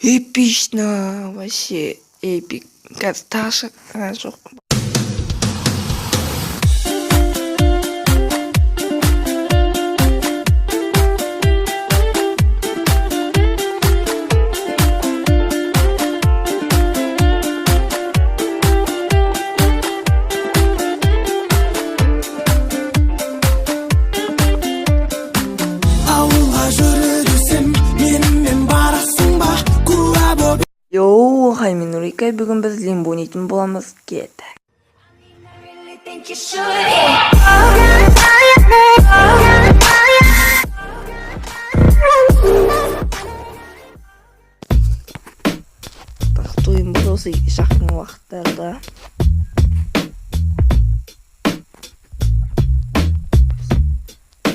Эпично, вообще эпик. Таша, жоқ. Йоу, Хаймен Нурикай, бүгін біз лимбо ойнайтын боламыз. Кеттік. Бақыт ойын бұл осы жақын уақыттарда.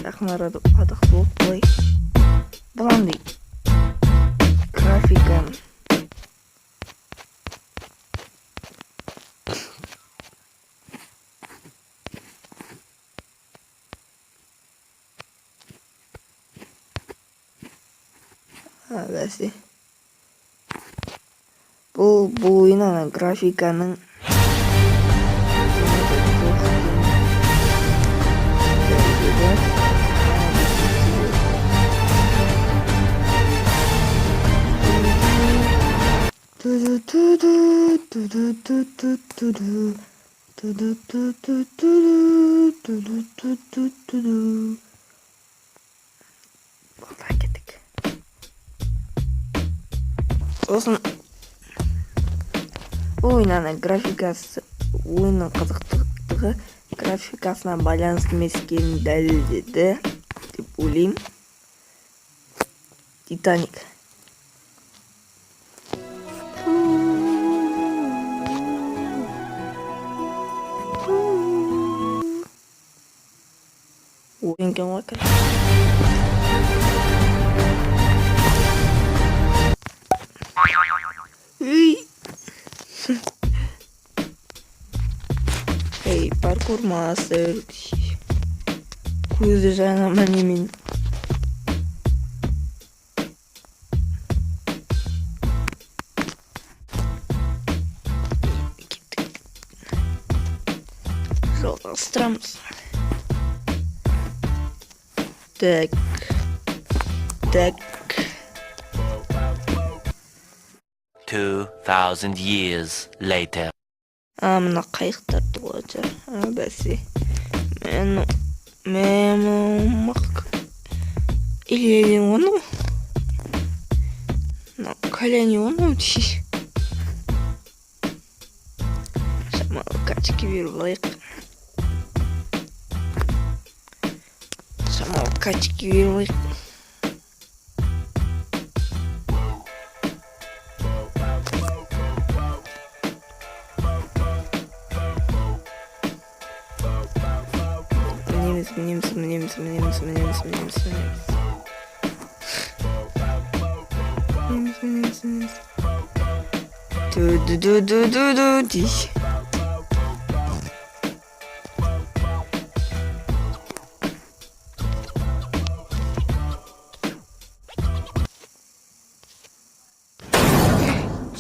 Жақын арада адық болып қой. Бұландай графиканы бәсе. Бұл ойынның графиканың сосын ойынның графикасы, ойынның қызықтығы графикасына байланысты емес екенін дәлелдеді деп ойлаймын. Титаник. Ойын кем ғой. Эй, паркур мастер. Көзі жаңа немен. Жалғастырамыз. Так. 2000 years later. Мына қайықтарды қойды. Бәсе. Мен мақ. Или оны? Коляне оны өтші. Шамалы качки беріп алайық. Шамалы качки беріп алайық.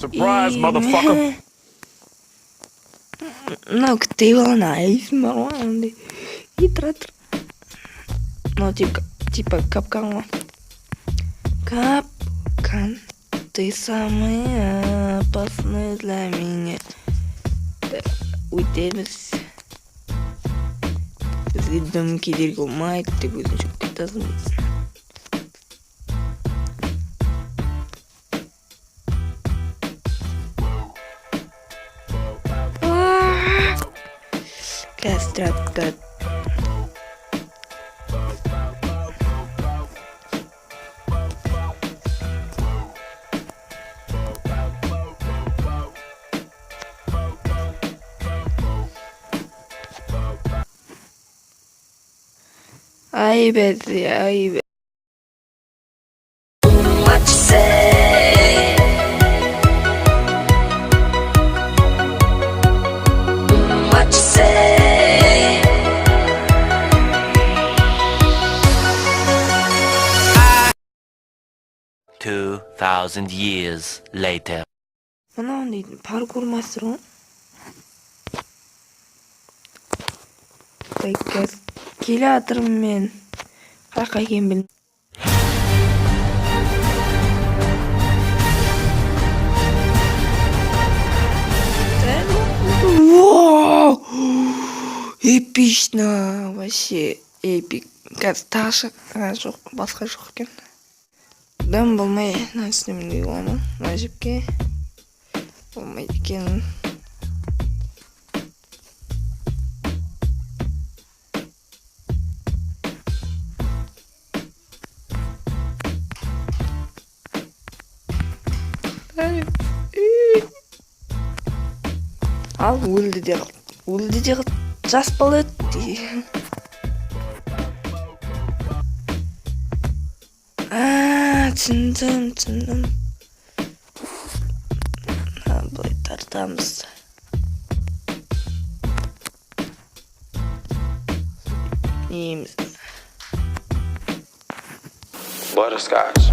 Surprise, motherfucker. Ну, ты волнайся, Марванды. И тратр. Ну, типа капкан. Капкан. Ты самый опасный для меня. Уйдеміз. Бізге дым кедергі болмайды деп өзін жоқ кетасың. Кастратка. Ай, бәді, ай, бәді. What you say? What you say? 2000 2,000 years later. Мынау дейтін паркур мастер ғой. Қазір келе жатырмын мен. Қаяққа екенін білмеймін. Эпично, вообще эпик. Қазір тағы жоқ, басқа жоқ екен. Дым болмай, үстімде оламын, мына жіпке. Болмайды екен. Ал өлді де жас бала өтті. Түсіндім. Былай тартамыз. Неміз. Butterscotch.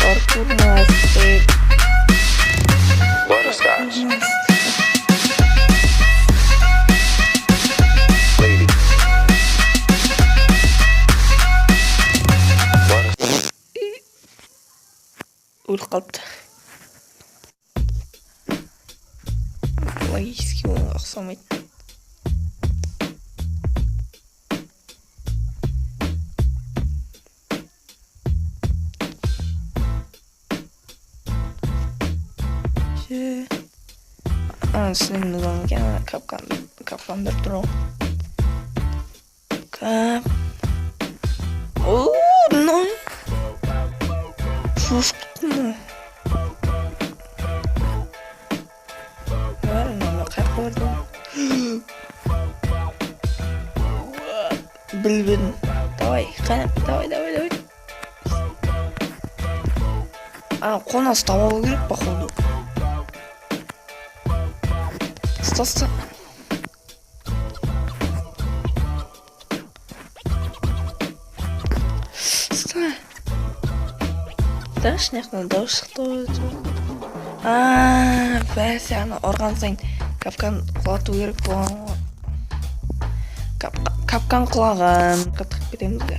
Паркур мастер. Butterscotch. Lady. Өліп қалыпты. Логически оңға ұқсамайды. Сенің нұғын екен, капқан бір тұру. Кап. Ооо, нұн. Шошқықты мұ. Бәрі нұны қайқы барды. Білбін. Давай, қанап, давай. Қонасы табалу керек, походу. Стоста. Стой. Даш нехна дауышықты. Бәсе, ана орған сайын капкан құлату керек болған. Капкан құлаған. Қаттық кетеміз де.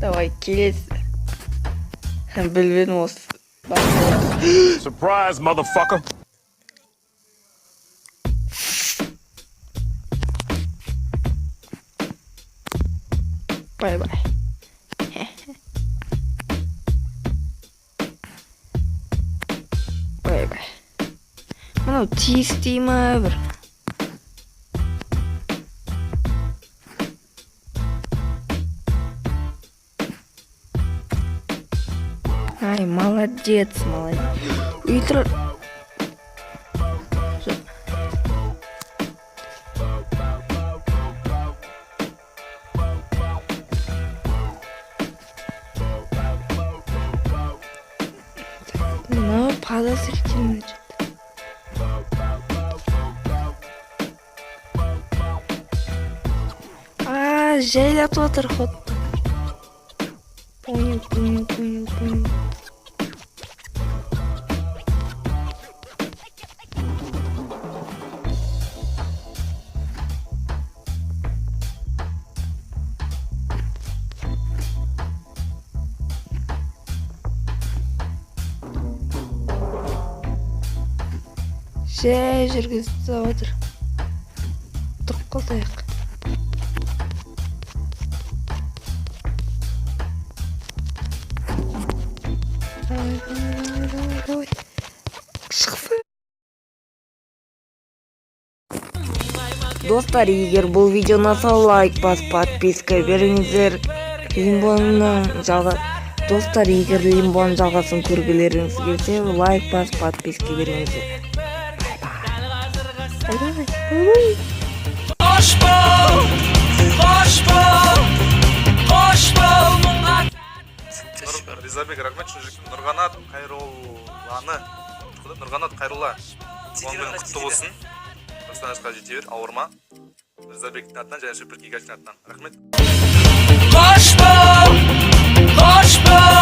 Давай, келесі. Білбедім осы. Surprise, motherfucker! Bye. Bye. Мынау тиістей ма бір? Ай, молодец. Үйтір. Ну, подозрительно что-то. Жайлатып отыр хотты. Понял. Жай жүргізіп отыр. Тұрып қалдайық. Давай. Шықсы. Достар, егер бұл видео ұнаса, лайк басып, подписка беріңіздер. Достар, егер лимбоның жалғасын көргілеріңіз келсе, лайк басып, подписка беріңіздер. Bye. Ризабек, рахмет шөжікім. Нұрғанат Қайролланы. Нұрғанат Қайролла. Туған күнің құтты болсын. Достанышқа жете бер, ауырма. Ризабектің атынан және Супер Гигачтың атынан. Рахмет. Қош бол, қош бол.